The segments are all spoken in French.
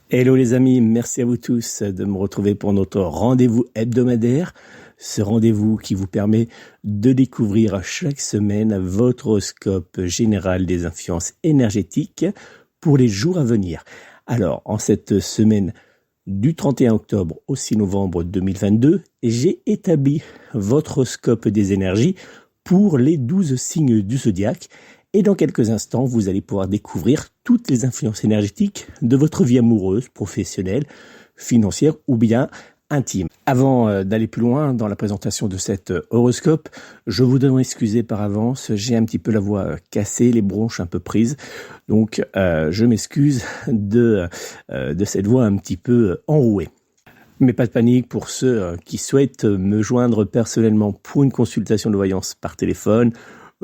Hello les amis, merci à vous tous de me retrouver pour notre rendez-vous hebdomadaire. Ce rendez-vous qui vous permet de découvrir chaque semaine votre horoscope général des influences énergétiques pour les jours à venir. Alors, en cette semaine du 31 octobre au 6 novembre 2022, j'ai établi votre horoscope des énergies pour les 12 signes du zodiaque. Et dans quelques instants, vous allez pouvoir découvrir toutes les influences énergétiques de votre vie amoureuse, professionnelle, financière ou bien intime. Avant d'aller plus loin dans la présentation de cet horoscope, je vous donne excusez par avance, j'ai un petit peu la voix cassée, les bronches un peu prises, donc je m'excuse de cette voix un petit peu enrouée. Mais pas de panique pour ceux qui souhaitent me joindre personnellement pour une consultation de voyance par téléphone.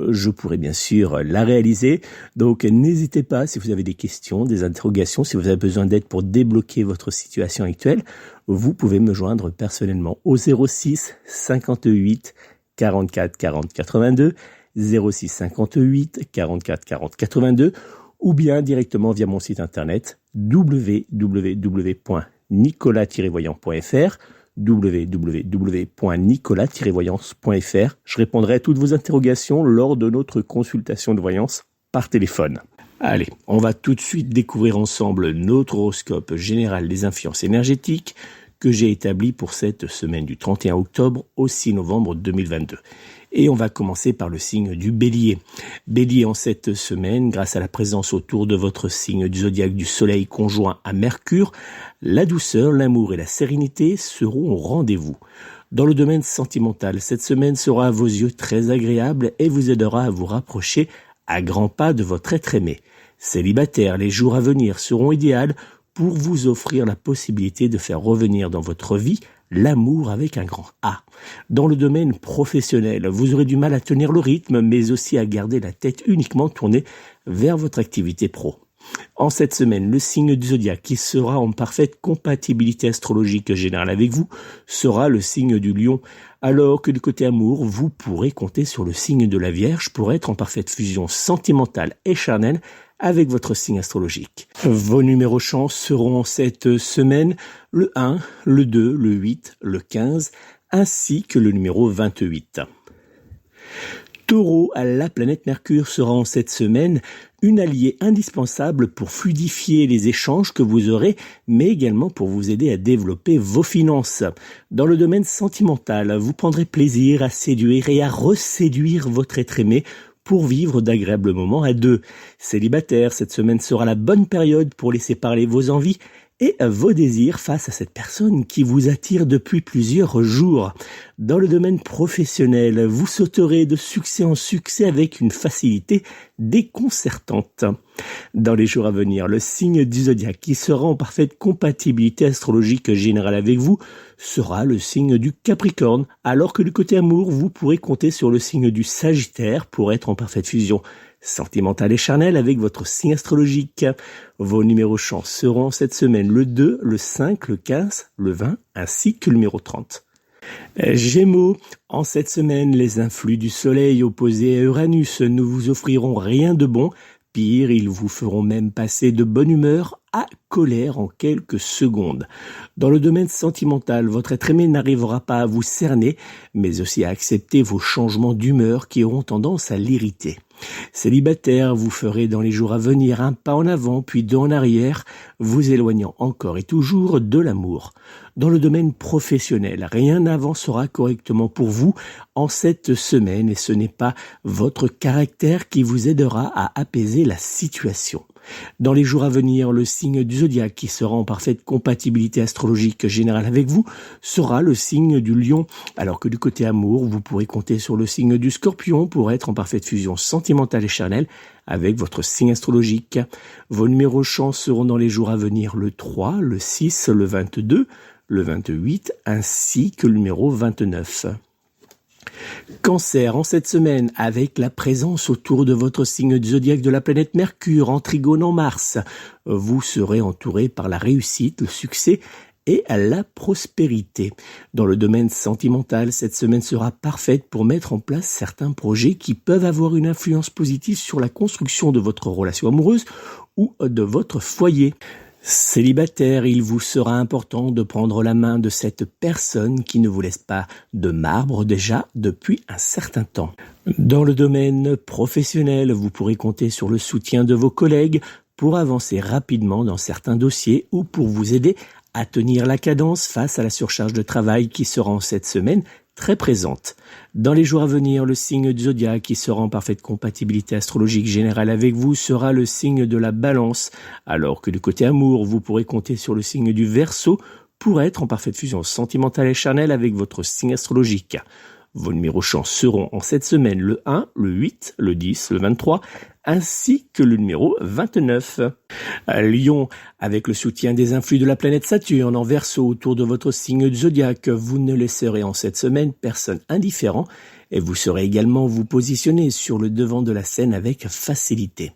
Je pourrai bien sûr la réaliser, donc n'hésitez pas si vous avez des questions, des interrogations, si vous avez besoin d'aide pour débloquer votre situation actuelle, vous pouvez me joindre personnellement au 06 58 44 40 82, 06 58 44 40 82 ou bien directement via mon site internet www.nicolas-voyant.fr www.nicolas-voyance.fr. Je répondrai à toutes vos interrogations lors de notre consultation de voyance par téléphone. Allez, on va tout de suite découvrir ensemble notre horoscope général des influences énergétiques que j'ai établi pour cette semaine du 31 octobre au 6 novembre 2022. Et on va commencer par le signe du Bélier. Bélier, en cette semaine, grâce à la présence autour de votre signe du zodiaque du Soleil conjoint à Mercure, la douceur, l'amour et la sérénité seront au rendez-vous. Dans le domaine sentimental, cette semaine sera à vos yeux très agréable et vous aidera à vous rapprocher à grands pas de votre être aimé. Célibataire, les jours à venir seront idéaux pour vous offrir la possibilité de faire revenir dans votre vie l'amour avec un grand A. Dans le domaine professionnel, vous aurez du mal à tenir le rythme, mais aussi à garder la tête uniquement tournée vers votre activité pro. En cette semaine, le signe du zodiaque qui sera en parfaite compatibilité astrologique générale avec vous sera le signe du Lion, alors que du côté amour, vous pourrez compter sur le signe de la Vierge pour être en parfaite fusion sentimentale et charnelle avec votre signe astrologique. Vos numéros chance seront cette semaine le 1, le 2, le 8, le 15, ainsi que le numéro 28. Taureau, la planète Mercure sera en cette semaine une alliée indispensable pour fluidifier les échanges que vous aurez, mais également pour vous aider à développer vos finances. Dans le domaine sentimental, vous prendrez plaisir à séduire et à reséduire votre être aimé pour vivre d'agréables moments à deux. Célibataire, cette semaine sera la bonne période pour laisser parler vos envies et vos désirs face à cette personne qui vous attire depuis plusieurs jours. Dans le domaine professionnel, vous sauterez de succès en succès avec une facilité déconcertante. Dans les jours à venir, le signe du zodiaque qui sera en parfaite compatibilité astrologique générale avec vous sera le signe du Capricorne, alors que du côté amour, vous pourrez compter sur le signe du Sagittaire pour être en parfaite fusion sentimentale et charnelle avec votre signe astrologique. Vos numéros chance seront cette semaine le 2, le 5, le 15, le 20 ainsi que le numéro 30. Gémeaux, en cette semaine, les influx du Soleil opposés à Uranus ne vous offriront rien de bon. Pire, ils vous feront même passer de bonne humeur à colère en quelques secondes. Dans le domaine sentimental, votre être aimé n'arrivera pas à vous cerner, mais aussi à accepter vos changements d'humeur qui auront tendance à l'irriter. Célibataire, vous ferez dans les jours à venir un pas en avant puis deux en arrière, vous éloignant encore et toujours de l'amour. Dans le domaine professionnel, rien n'avancera correctement pour vous en cette semaine et ce n'est pas votre caractère qui vous aidera à apaiser la situation. Dans les jours à venir, le signe du zodiaque qui sera en parfaite compatibilité astrologique générale avec vous sera le signe du Lion, alors que du côté amour, vous pourrez compter sur le signe du Scorpion pour être en parfaite fusion sentimentale et charnelle avec votre signe astrologique. Vos numéros chance seront dans les jours à venir le 3, le 6, le 22, le 28 ainsi que le numéro 29. Cancer, en cette semaine, avec la présence autour de votre signe du zodiaque de la planète Mercure en trigone en Mars, vous serez entouré par la réussite, le succès et à la prospérité. Dans le domaine sentimental, cette semaine sera parfaite pour mettre en place certains projets qui peuvent avoir une influence positive sur la construction de votre relation amoureuse ou de votre foyer. Célibataire, il vous sera important de prendre la main de cette personne qui ne vous laisse pas de marbre déjà depuis un certain temps. Dans le domaine professionnel, vous pourrez compter sur le soutien de vos collègues pour avancer rapidement dans certains dossiers ou pour vous aider à tenir la cadence face à la surcharge de travail qui sera en cette semaine très présente. Dans les jours à venir, le signe du zodiaque qui sera en parfaite compatibilité astrologique générale avec vous sera le signe de la Balance, alors que du côté amour, vous pourrez compter sur le signe du Verseau pour être en parfaite fusion sentimentale et charnelle avec votre signe astrologique. Vos numéros chance seront en cette semaine le 1, le 8, le 10, le 23, ainsi que le numéro 29. Lion, avec le soutien des influx de la planète Saturne en Verseau autour de votre signe du zodiaque, vous ne laisserez en cette semaine personne indifférent et vous saurez également vous positionner sur le devant de la scène avec facilité.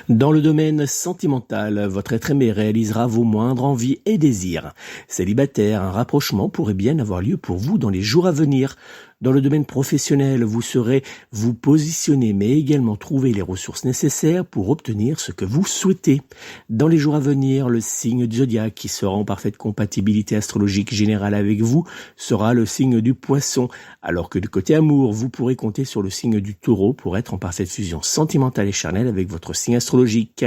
Dans le domaine sentimental, votre être aimé réalisera vos moindres envies et désirs. Célibataire, un rapprochement pourrait bien avoir lieu pour vous dans les jours à venir. Dans le domaine professionnel, vous saurez vous positionner mais également trouver les ressources nécessaires pour obtenir ce que vous souhaitez. Dans les jours à venir, le signe du zodiaque qui sera en parfaite compatibilité astrologique générale avec vous sera le signe du Poisson, alors que du côté amour, vous pourrez compter sur le signe du Taureau pour être en parfaite fusion sentimentale et charnelle avec votre signe astrologique.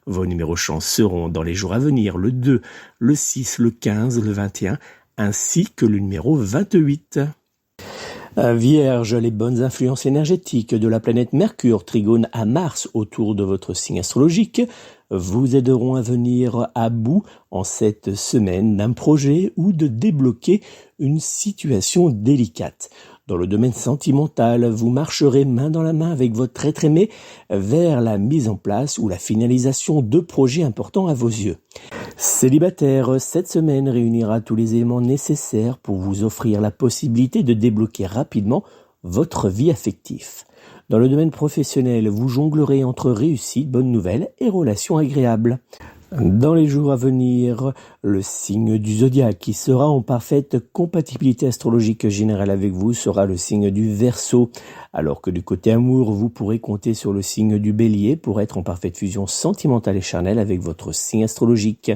Vos numéros chance seront dans les jours à venir le 2, le 6, le 15, le 21, ainsi que le numéro 28. Vierge, les bonnes influences énergétiques de la planète Mercure, trigone à Mars autour de votre signe astrologique, vous aideront à venir à bout en cette semaine d'un projet ou de débloquer une situation délicate. Dans le domaine sentimental, vous marcherez main dans la main avec votre être aimé vers la mise en place ou la finalisation de projets importants à vos yeux. Célibataire, cette semaine réunira tous les éléments nécessaires pour vous offrir la possibilité de débloquer rapidement votre vie affective. Dans le domaine professionnel, vous jonglerez entre réussite, bonnes nouvelles et relations agréables. Dans les jours à venir, le signe du zodiaque qui sera en parfaite compatibilité astrologique générale avec vous sera le signe du Verseau, alors que du côté amour, vous pourrez compter sur le signe du Bélier pour être en parfaite fusion sentimentale et charnelle avec votre signe astrologique.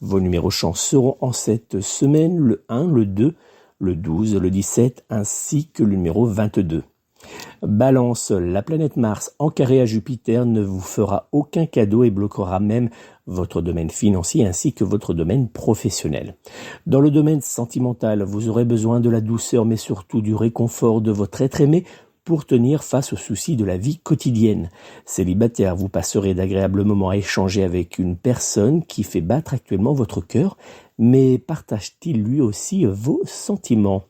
Vos numéros chance seront en cette semaine le 1, le 2, le 12, le 17 ainsi que le numéro 22. Balance, la planète Mars en carré à Jupiter ne vous fera aucun cadeau et bloquera même votre domaine financier ainsi que votre domaine professionnel. Dans le domaine sentimental, vous aurez besoin de la douceur mais surtout du réconfort de votre être aimé pour tenir face aux soucis de la vie quotidienne. Célibataire, vous passerez d'agréables moments à échanger avec une personne qui fait battre actuellement votre cœur, mais partage-t-il lui aussi vos sentiments?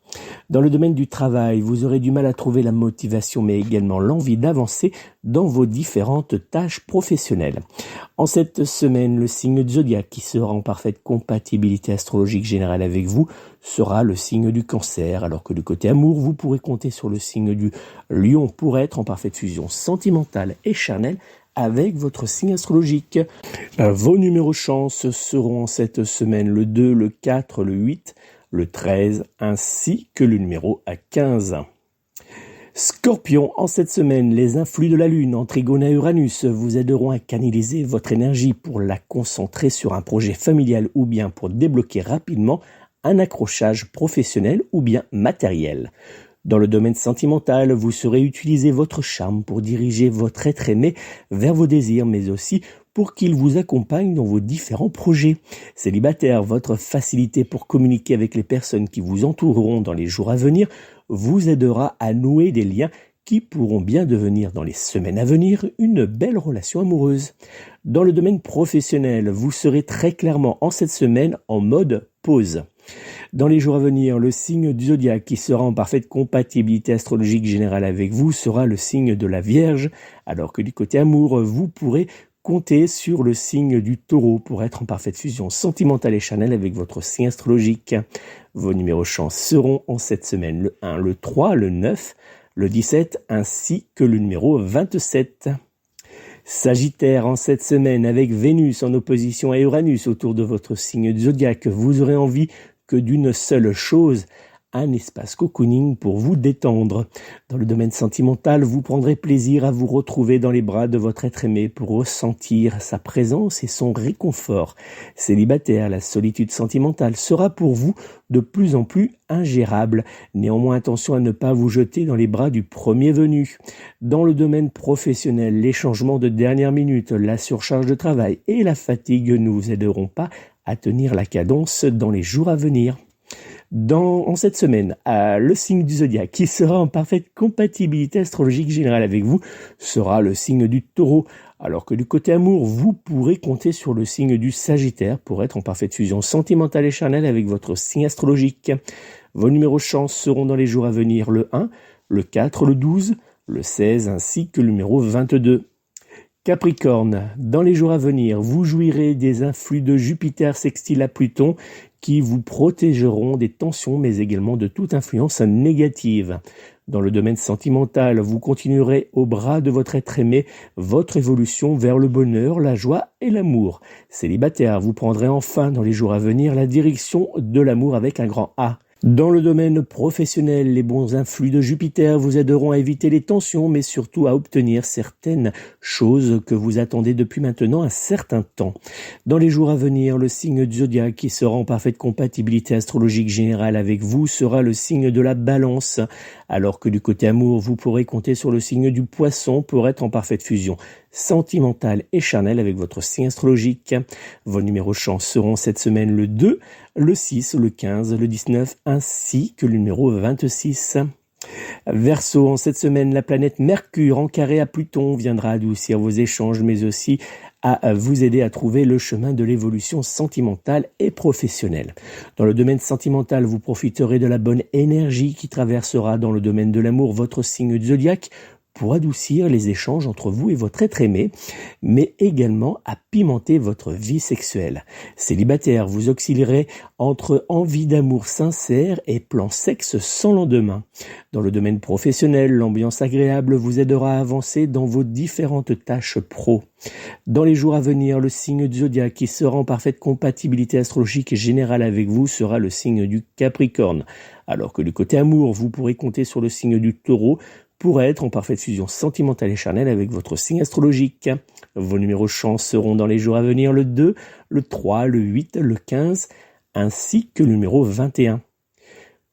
Dans le domaine du travail, vous aurez du mal à trouver la motivation, mais également l'envie d'avancer dans vos différentes tâches professionnelles. En cette semaine, le signe du zodiaque qui sera en parfaite compatibilité astrologique générale avec vous sera le signe du Cancer, alors que du côté amour, vous pourrez compter sur le signe du Lion pour être en parfaite fusion sentimentale et charnelle avec votre signe astrologique. Vos numéros chance seront en cette semaine le 2, le 4, le 8, le 13 ainsi que le numéro 15. Scorpion, en cette semaine, les influx de la Lune en trigone à Uranus vous aideront à canaliser votre énergie pour la concentrer sur un projet familial ou bien pour débloquer rapidement un accrochage professionnel ou bien matériel. Dans le domaine sentimental, vous saurez utiliser votre charme pour diriger votre être aimé vers vos désirs, mais aussi pour qu'il vous accompagne dans vos différents projets. Célibataire, votre facilité pour communiquer avec les personnes qui vous entoureront dans les jours à venir vous aidera à nouer des liens qui pourront bien devenir dans les semaines à venir une belle relation amoureuse. Dans le domaine professionnel, vous serez très clairement en cette semaine en mode pause. Dans les jours à venir, le signe du zodiaque qui sera en parfaite compatibilité astrologique générale avec vous sera le signe de la Vierge, alors que du côté amour, vous pourrez compter sur le signe du Taureau pour être en parfaite fusion sentimentale et charnelle avec votre signe astrologique. Vos numéros chance seront en cette semaine le 1, le 3, le 9, le 17 ainsi que le numéro 27. Sagittaire, en cette semaine, avec Vénus en opposition à Uranus autour de votre signe du zodiaque, vous aurez envie que d'une seule chose, un espace cocooning pour vous détendre. Dans le domaine sentimental, vous prendrez plaisir à vous retrouver dans les bras de votre être aimé pour ressentir sa présence et son réconfort. Célibataire, la solitude sentimentale sera pour vous de plus en plus ingérable. Néanmoins, attention à ne pas vous jeter dans les bras du premier venu. Dans le domaine professionnel, les changements de dernière minute, la surcharge de travail et la fatigue ne vous aideront pas à tenir la cadence dans les jours à venir. En cette semaine, le signe du zodiaque qui sera en parfaite compatibilité astrologique générale avec vous sera le signe du Taureau, alors que du côté amour, vous pourrez compter sur le signe du Sagittaire pour être en parfaite fusion sentimentale et charnelle avec votre signe astrologique. Vos numéros chance seront dans les jours à venir le 1, le 4, le 12, le 16 ainsi que le numéro 22. Capricorne, dans les jours à venir, vous jouirez des influx de Jupiter sextile à Pluton qui vous protégeront des tensions mais également de toute influence négative. Dans le domaine sentimental, vous continuerez au bras de votre être aimé votre évolution vers le bonheur, la joie et l'amour. Célibataire, vous prendrez enfin dans les jours à venir la direction de l'amour avec un grand A. Dans le domaine professionnel, les bons influx de Jupiter vous aideront à éviter les tensions, mais surtout à obtenir certaines choses que vous attendez depuis maintenant un certain temps. Dans les jours à venir, le signe du zodiaque qui sera en parfaite compatibilité astrologique générale avec vous sera le signe de la Balance, alors que du côté amour, vous pourrez compter sur le signe du Poisson pour être en parfaite fusion sentimentale et charnelle avec votre signe astrologique. Vos numéros chance seront cette semaine le 2, le 6, le 15, le 19 ainsi que le numéro 26. Verseau, en cette semaine, la planète Mercure en carré à Pluton viendra adoucir vos échanges mais aussi à vous aider à trouver le chemin de l'évolution sentimentale et professionnelle. Dans le domaine sentimental, vous profiterez de la bonne énergie qui traversera dans le domaine de l'amour votre signe du zodiaque pour adoucir les échanges entre vous et votre être aimé, mais également à pimenter votre vie sexuelle. Célibataire, vous oscillerez entre envie d'amour sincère et plan sexe sans lendemain. Dans le domaine professionnel, l'ambiance agréable vous aidera à avancer dans vos différentes tâches pro. Dans les jours à venir, le signe du zodiaque qui sera en parfaite compatibilité astrologique générale avec vous sera le signe du Capricorne, alors que du côté amour, vous pourrez compter sur le signe du Taureau pour être en parfaite fusion sentimentale et charnelle avec votre signe astrologique. Vos numéros chance seront dans les jours à venir le 2, le 3, le 8, le 15, ainsi que le numéro 21.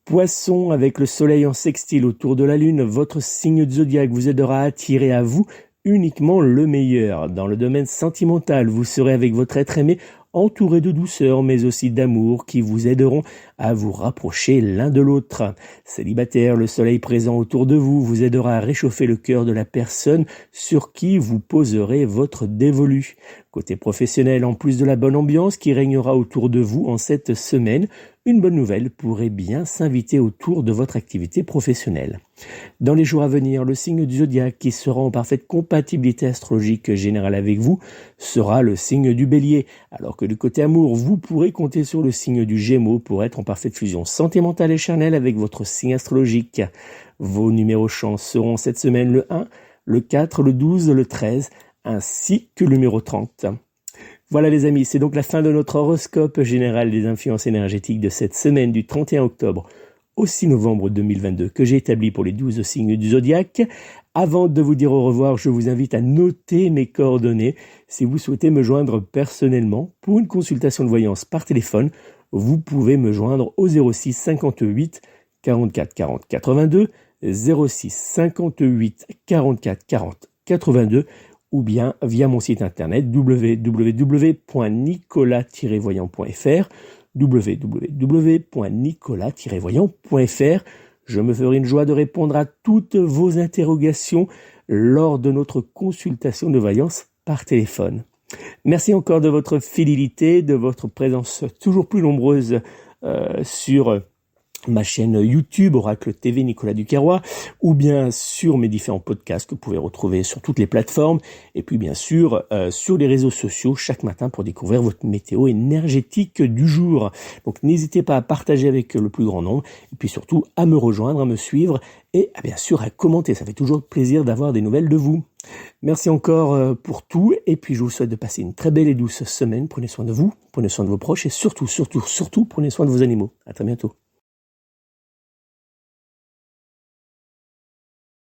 Poisson, avec le soleil en sextile autour de la lune, votre signe de zodiaque vous aidera à attirer à vous uniquement le meilleur. Dans le domaine sentimental, vous serez avec votre être aimé entouré de douceur mais aussi d'amour qui vous aideront à vous rapprocher l'un de l'autre. Célibataire, le soleil présent autour de vous vous aidera à réchauffer le cœur de la personne sur qui vous poserez votre dévolu. Côté professionnel, en plus de la bonne ambiance qui régnera autour de vous en cette semaine, une bonne nouvelle pourrait bien s'inviter autour de votre activité professionnelle. Dans les jours à venir, le signe du zodiaque qui sera en parfaite compatibilité astrologique générale avec vous sera le signe du Bélier, alors que du côté amour, vous pourrez compter sur le signe du Gémeaux pour être en parfaite fusion sentimentale et charnelle avec votre signe astrologique. Vos numéros chance seront cette semaine le 1, le 4, le 12, le 13, ainsi que le numéro 30. Voilà les amis, c'est donc la fin de notre horoscope général des influences énergétiques de cette semaine du 31 octobre au 6 novembre 2022 que j'ai établi pour les 12 signes du zodiaque. Avant de vous dire au revoir, je vous invite à noter mes coordonnées. Si vous souhaitez me joindre personnellement pour une consultation de voyance par téléphone, vous pouvez me joindre au 06 58 44 40 82, 06 58 44 40 82 ou bien via mon site internet www.nicolas-voyant.fr www.nicolas-voyant.fr. Je me ferai une joie de répondre à toutes vos interrogations lors de notre consultation de voyance par téléphone. Merci encore de votre fidélité, de votre présence toujours plus nombreuse sur ma chaîne YouTube Oracle TV Nicolas Duquerrois ou bien sur mes différents podcasts que vous pouvez retrouver sur toutes les plateformes et puis bien sûr sur les réseaux sociaux chaque matin pour découvrir votre météo énergétique du jour. Donc n'hésitez pas à partager avec le plus grand nombre et puis surtout à me rejoindre, à me suivre et bien sûr à commenter. Ça fait toujours plaisir d'avoir des nouvelles de vous. Merci encore pour tout et puis je vous souhaite de passer une très belle et douce semaine. Prenez soin de vous, prenez soin de vos proches et surtout prenez soin de vos animaux. À très bientôt.